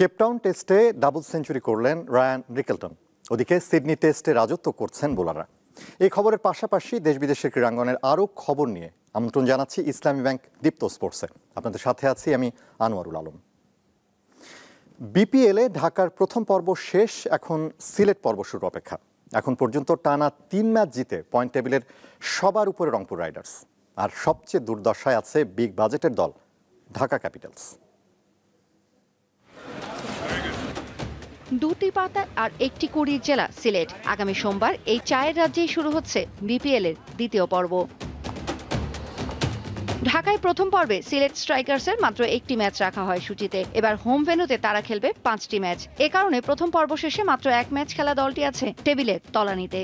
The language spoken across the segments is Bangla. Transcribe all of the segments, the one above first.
কেপটাউন টেস্টে ডাবল সেঞ্চুরি করলেন রায়ান রিকেলটন। ওদিকে সিডনি টেস্টে রাজত্ব করছেন বোলাররা। এই খবরের পাশাপাশি দেশ বিদেশের ক্রীড়াঙ্গনের আরও খবর নিয়ে আমন্ত্রণ জানাচ্ছি ইসলামী ব্যাংক দীপ্ত স্পোর্টসে। আপনাদের সাথে আছি আমি আনোয়ারুল আলম। বিপিএলে ঢাকার প্রথম পর্ব শেষ, এখন সিলেট পর্ব শুরু অপেক্ষা। এখন পর্যন্ত টানা 3 ম্যাচ জিতে পয়েন্ট টেবিলের সবার উপরে রংপুর রাইডার্স, আর সবচেয়ে দুর্দশায় আছে বিগ বাজেটের দল ঢাকা ক্যাপিটালস। দুটি পাতা আর একটি কুড়ির জেলা সিলেট। আগামী সোমবার এই চায়ের রাজ্যেই শুরু হচ্ছে বিপিএল এর দ্বিতীয় পর্ব। ঢাকায় প্রথম পর্বে সিলেট স্ট্রাইকার্সের মাত্র একটি ম্যাচ রাখা হয় সূচিতে। এবার হোম ভেন্যুতে তারা খেলবে 5টি ম্যাচ। এ কারণে প্রথম পর্ব শেষে মাত্র এক ম্যাচ খেলা দলটি আছে টেবিলের তলানিতে।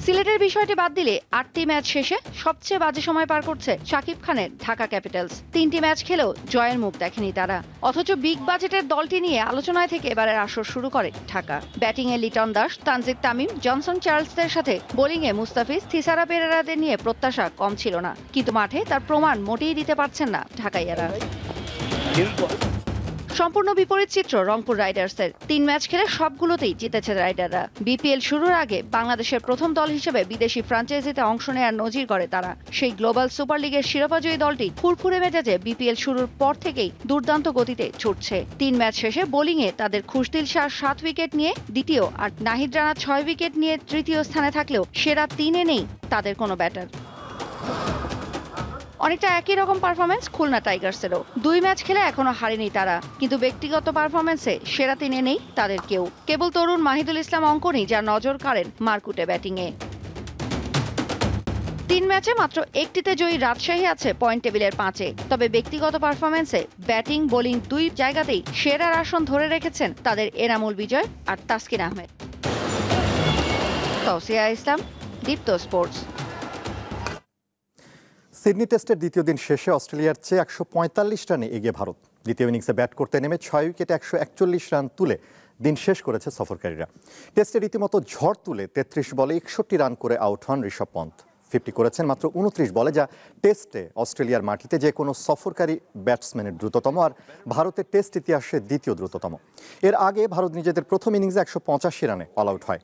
সিলেটের বিষয়টি বাদ দিলে 8টি ম্যাচ শেষে সবচেয়ে বাজে সময় পার করছে শাকিব খানের ঢাকা ক্যাপিটালস। 3টি ম্যাচ খেলেও জয়ের মুখ দেখেনি তারা। অথচ বিগ বাজেটের দলটি নিয়ে আলোচনায় থেকে এবারের আসর শুরু করে ঢাকা। ব্যাটিংয়ে লিটন দাস, তানজিদ তামিম, জনসন চার্লসদের সাথে বোলিংয়ে মুস্তাফিজ, থিসারা পেরেরাদের নিয়ে প্রত্যাশা কম ছিল না, কিন্তু মাঠে তার প্রমাণ মোটেই দিতে পারছেন না ঢাকাইয়ারা। সম্পূর্ণ বিপরীত চিত্র রংপুর রাইডার্সের। 3 ম্যাচ খেলে সবগুলোতেই জিতেছে রাইডাররা। বিপিএল শুরুর আগে বাংলাদেশের প্রথম দল হিসেবে বিদেশি ফ্র্যাঞ্চাইজিতে অংশ নেওয়ার নজির করে তারা। সেই গ্লোবাল সুপার লিগের শিরোপাজয়ী দলটি ফুরফুরে মেজাজে বিপিএল শুরুর পর থেকেই দুর্দান্ত গতিতে ছুটছে। 3 ম্যাচ শেষে বোলিংয়ে তাদের খুশদিল শাহ 7 উইকেট নিয়ে দ্বিতীয়, আর নাহিদ রানা 6 উইকেট নিয়ে তৃতীয় স্থানে থাকলেও সেরা 3-এ নেই তাদের কোনো ব্যাটার। অনেকটা একই রকম পারফরমেন্স খুলনা টাইগার্সেরও। 2 ম্যাচ খেলে এখনো হারেনি তারা, কিন্তু ব্যক্তিগত পারফরমেন্সে সেরা 3-এ নেই তাদের কেউ। কেবল তরুণ মাহিদুল ইসলাম অঙ্কনই যা নজর কাড়েন মারকুটে ব্যাটিংয়ে। 3 ম্যাচে মাত্র একটিতে জয়ী রাজশাহী আছে পয়েন্ট টেবিলের 5-এ। তবে ব্যক্তিগত পারফরমেন্সে ব্যাটিং বোলিং 2 জায়গাতেই সেরার আসন ধরে রেখেছেন তাদের এনামুল বিজয় আর তাসকিন আহমেদ। তৌসিয়া ইসলাম, দীপ্ত স্পোর্টস। সিডনি টেস্টের দ্বিতীয় দিন শেষে অস্ট্রেলিয়ার চেয়ে 145 রানে এগিয়ে ভারত। দ্বিতীয় ইনিংসে ব্যাট করতে নেমে 6 উইকেটে 141 রান তুলে দিন শেষ করেছে সফরকারীরা। টেস্টে রীতিমতো ঝড় তুলে 33 বলে 61 রান করে আউট হন ঋষভ পন্থ। 50 করেছেন মাত্র 29 বলে, যা টেস্টে অস্ট্রেলিয়ার মাটিতে যে কোনো সফরকারী ব্যাটসম্যানের দ্রুততম, আর ভারতের টেস্ট ইতিহাসে দ্বিতীয় দ্রুততম। এর আগে ভারত নিজেদের প্রথম ইনিংসে 185 রানে অল আউট হয়।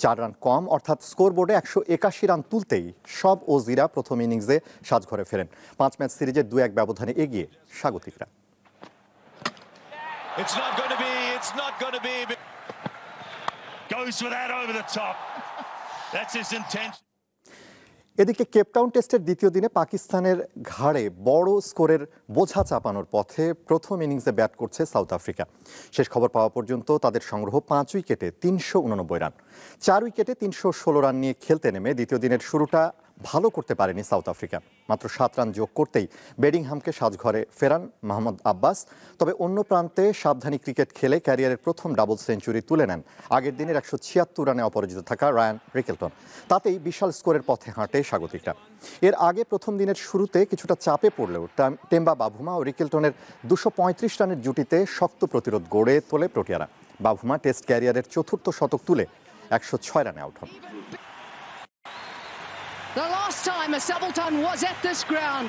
4 রান কম, অর্থাৎ স্কোরবোর্ডে 181 রান তুলতেই সব ওজিরা প্রথম ইনিংসে সাজঘরে ফেরেন। 5 ম্যাচ সিরিজে 2-1 ব্যবধানে এগিয়ে স্বাগতিকরা। এদিকে কেপটাউন টেস্টের দ্বিতীয় দিনে পাকিস্তানের ঘাড়ে বড় স্কোরের বোঝা চাপানোর পথে প্রথম ইনিংসে ব্যাট করছে সাউথ আফ্রিকা। শেষ খবর পাওয়া পর্যন্ত তাদের সংগ্রহ 5 উইকেটে 389 রান। 4 উইকেটে 316 রান নিয়ে খেলতে নেমে দ্বিতীয় দিনের শুরুটা ভালো করতে পারেনি সাউথ আফ্রিকা। মাত্র 7 রান যোগ করতেই বেডিংহামকে সাজঘরে ফেরান মোহাম্মদ আব্বাস। তবে অন্য প্রান্তে সাবধানী ক্রিকেট খেলে ক্যারিয়ারের প্রথম ডাবল সেঞ্চুরি তুলে নেন আগের দিনের 176 রানে অপরাজিত থাকা রায়ান রিকেলটন। তাতেই বিশাল স্কোরের পথে হাঁটে স্বাগতিকরা। এর আগে প্রথম দিনের শুরুতে কিছুটা চাপে পড়লেও টেম্বা বাভুমা ও রিকেলটনের 235 রানের জুটিতে শক্ত প্রতিরোধ গড়ে তোলে প্রোটিয়ারা। বাভুমা টেস্ট ক্যারিয়ারের চতুর্থ শতক তুলে 106 রানে আউট হন। The last time a subaltern was at this ground,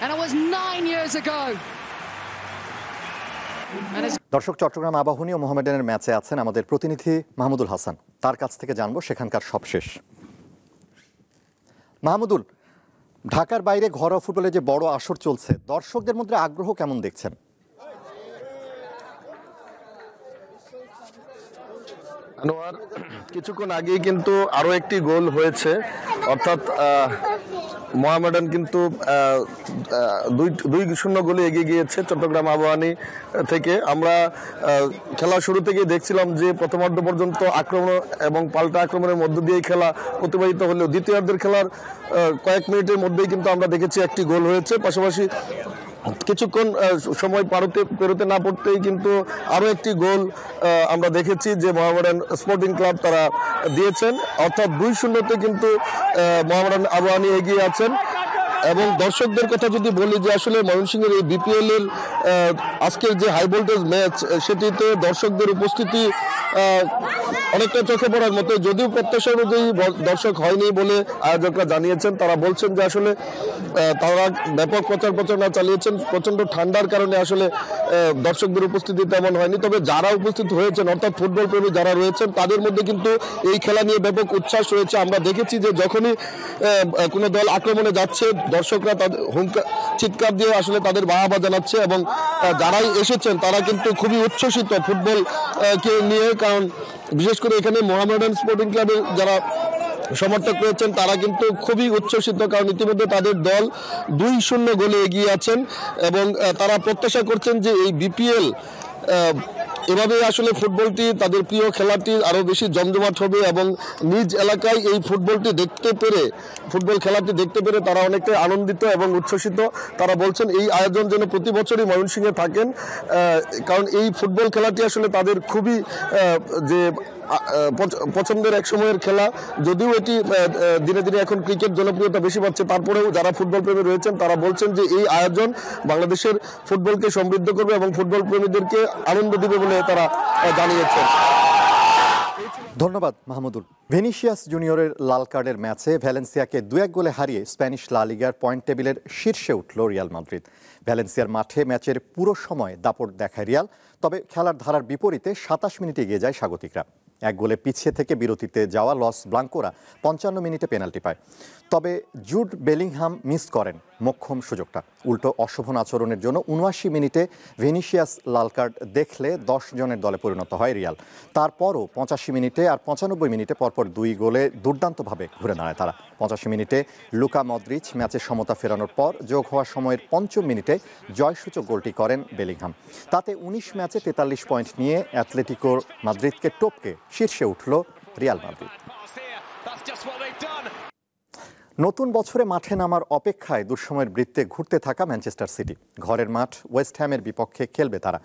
and it was 9 years ago. দর্শক, চট্টগ্রাম আবাহনী ও মোহামেডানের ম্যাচে আছেন আমাদের প্রতিনিধি মাহমুদুল হাসান। তার কাছ থেকে জানবো সেখানকার সবশেষ। মাহমুদুল, ঢাকার বাইরে ঘরোয়া ফুটবলে যে বড় আসর চলছে, দর্শকদের মধ্যে আগ্রহ কেমন দেখছেন? আনোয়ার, কিছুক্ষণ আগেই কিন্তু আরো একটি গোল হয়েছে, অর্থাৎ মোহামেডান কিন্তু 2-0 গোলে এগিয়ে গিয়েছে চট্টগ্রাম আবাহনী থেকে। আমরা খেলা শুরু থেকেই দেখছিলাম যে প্রথমার্ধ পর্যন্ত আক্রমণ এবং পাল্টা আক্রমণের মধ্য দিয়েই খেলা অতিবাহিত হলেও দ্বিতীয়ার্ধের খেলার কয়েক মিনিটের মধ্যেই কিন্তু আমরা দেখেছি একটি গোল হয়েছে। পাশাপাশি কিছুক্ষণ সময় পেরোতে না পড়তেই কিন্তু আরো একটি গোল আমরা দেখেছি যে মোহামেডান স্পোর্টিং ক্লাব তারা দিয়েছেন, অর্থাৎ 2-0-তে কিন্তু মোহামেডান আবাহনী এগিয়ে আছেন। এবং দর্শকদের কথা যদি বলি যে আসলে ময়মনসিংহের এই বিপিএল এর আজকের যে হাই ভোল্টেজ ম্যাচ, সেটিতে দর্শকদের উপস্থিতি অনেকটা চোখে পড়ার মতো, যদিও প্রত্যাশা অনুযায়ী দর্শক হয়নি বলে আয়োজকরা জানিয়েছেন। তারা বলছেন যে আসলে তারা ব্যাপক প্রচার প্রচারণা চালিয়েছেন, প্রচন্ড ঠান্ডার কারণে আসলে দর্শকদের উপস্থিতি তেমন হয়নি। তবে যারা উপস্থিত হয়েছেন অর্থাৎ ফুটবল প্রেমী যারা রয়েছেন তাদের মধ্যে কিন্তু এই খেলা নিয়ে ব্যাপক উচ্ছ্বাস রয়েছে। আমরা দেখেছি যে যখনই কোনো দল আক্রমণে যাচ্ছে দর্শকরা তাদের চিৎকার দিয়ে আসলে তাদের বাহবা জানাচ্ছে, এবং যারাই এসেছেন তারা কিন্তু খুবই উচ্ছ্বসিত ফুটবল কে নিয়ে। কারণ বিশেষ করে এখানে মোহামেডান স্পোর্টিং ক্লাবের যারা সমর্থক রয়েছেন তারা কিন্তু খুবই উচ্ছ্বসিত, কারণ ইতিমধ্যে তাদের দল 2-0 গোলে এগিয়ে আছেন এবং তারা প্রত্যাশা করছেন যে এই বিপিএল এভাবে আসলে ফুটবলটি তাদের প্রিয় খেলাটি আরও বেশি জমজমাট হবে এবং নিজ এলাকায় এই ফুটবল খেলাটি দেখতে পেরে তারা অনেকটাই আনন্দিত এবং উচ্ছ্বসিত। তারা বলছেন এই আয়োজন যেন প্রতি বছরই ময়মনসিংহে থাকেন, কারণ এই ফুটবল খেলাটি আসলে তাদের খুবই যে পছন্দের এক সময়ের খেলা। যদিও এটি দিনে দিনে এখন ক্রিকেট জনপ্রিয়তা বেশি পাচ্ছে, তারপরেও যারা ফুটবল প্রেমী রয়েছেন তারা বলছেন যে এই আয়োজন বাংলাদেশের ফুটবলকে সমৃদ্ধ করবে এবং ফুটবল প্রেমীদেরকে আনন্দ দিবে বলে তারা জানিয়েছেন। ধন্যবাদ মাহমুদুল। ভিনিসিয়াস জুনিয়রের লাল কার্ডের ম্যাচে ভ্যালেন্সিয়াকে 2-1 গোলে হারিয়ে স্প্যানিশ লা লিগার পয়েন্ট টেবিলের শীর্ষে উঠল রিয়াল মাদ্রিদ। ভ্যালেন্সিয়ার মাঠে ম্যাচের পুরো সময় দাপট দেখায় রিয়াল, তবে খেলার ধারার বিপরীতে 27 মিনিটে এগিয়ে যায় স্বাগতিকরা। 1 গোলে পিছিয়ে থেকে বিরতিতে যাওয়া লস ব্লাঙ্কোরা 55 মিনিটে পেনাল্টি পায়, তবে জুড বেলিংহাম মিস করেন মোক্ষম সুযোগটা। উল্টো অশোভন আচরণের জন্য 79 মিনিটে ভিনিসিয়াস লাল কার্ড দেখলে 10 জনের দলে পরিণত হয় রিয়াল। তারপরও 85 মিনিটে আর 95 মিনিটে পরপর 2 গোলে দুর্দান্তভাবে ঘুরে দাঁড়ায় তারা। 85 মিনিটে লুকা মদ্রিচ ম্যাচের সমতা ফেরানোর পর যোগ হওয়া সময়ের 5ম মিনিটে জয়সূচক গোলটি করেন বেলিংহাম। তাতে 19 ম্যাচে 43 পয়েন্ট নিয়ে অ্যাটলেটিকো মাদ্রিদকে টপকে শীর্ষে উঠল রিয়াল মাদ্রিদ। নতুন বছরে মাঠে নামার অপেক্ষায় দুঃসময়ের বৃত্তে ঘুরতে থাকা ম্যানচেস্টার সিটি। ঘরের মাঠ ওয়েস্ট হ্যামের বিপক্ষে খেলবে তারা।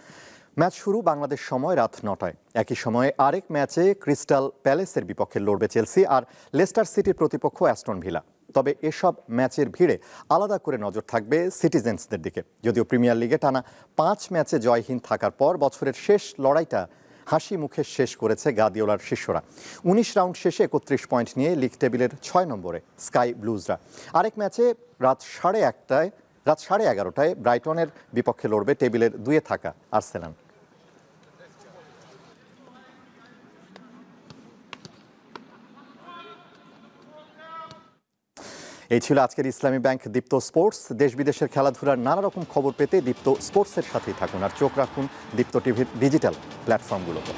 ম্যাচ শুরু বাংলাদেশ সময় রাত 9টায়। একই সময়ে আরেক ম্যাচে ক্রিস্টাল প্যালেসের বিপক্ষে লড়বে চেলসি, আর লেস্টার সিটির প্রতিপক্ষ অ্যাস্টন ভিলা। তবে এসব ম্যাচের ভিড়ে আলাদা করে নজর থাকবে সিটিজেন্সদের দিকে। যদিও প্রিমিয়ার লিগে টানা 5 ম্যাচে জয়হীন থাকার পর বছরের শেষ লড়াইটা হাসি মুখে শেষ করেছে গার্দিওলার শিষ্যরা। 19 রাউন্ড শেষে 31 পয়েন্ট নিয়ে লিগ টেবিলের 6 নম্বরে স্কাই ব্লুজরা। আরেক ম্যাচে রাত 11:30টায় ব্রাইটনের বিপক্ষে লড়বে টেবিলের 2-এ থাকা আর্সেনাল। এই ছিল আজকের ইসলামী ব্যাংক দীপ্ত স্পোর্টস। দেশ বিদেশের খেলাধুলার নানা রকম খবর পেতে দীপ্ত স্পোর্টসের সাথেই থাকুন, আর চোখ রাখুন দীপ্ত টিভির ডিজিটাল প্ল্যাটফর্মগুলোতে।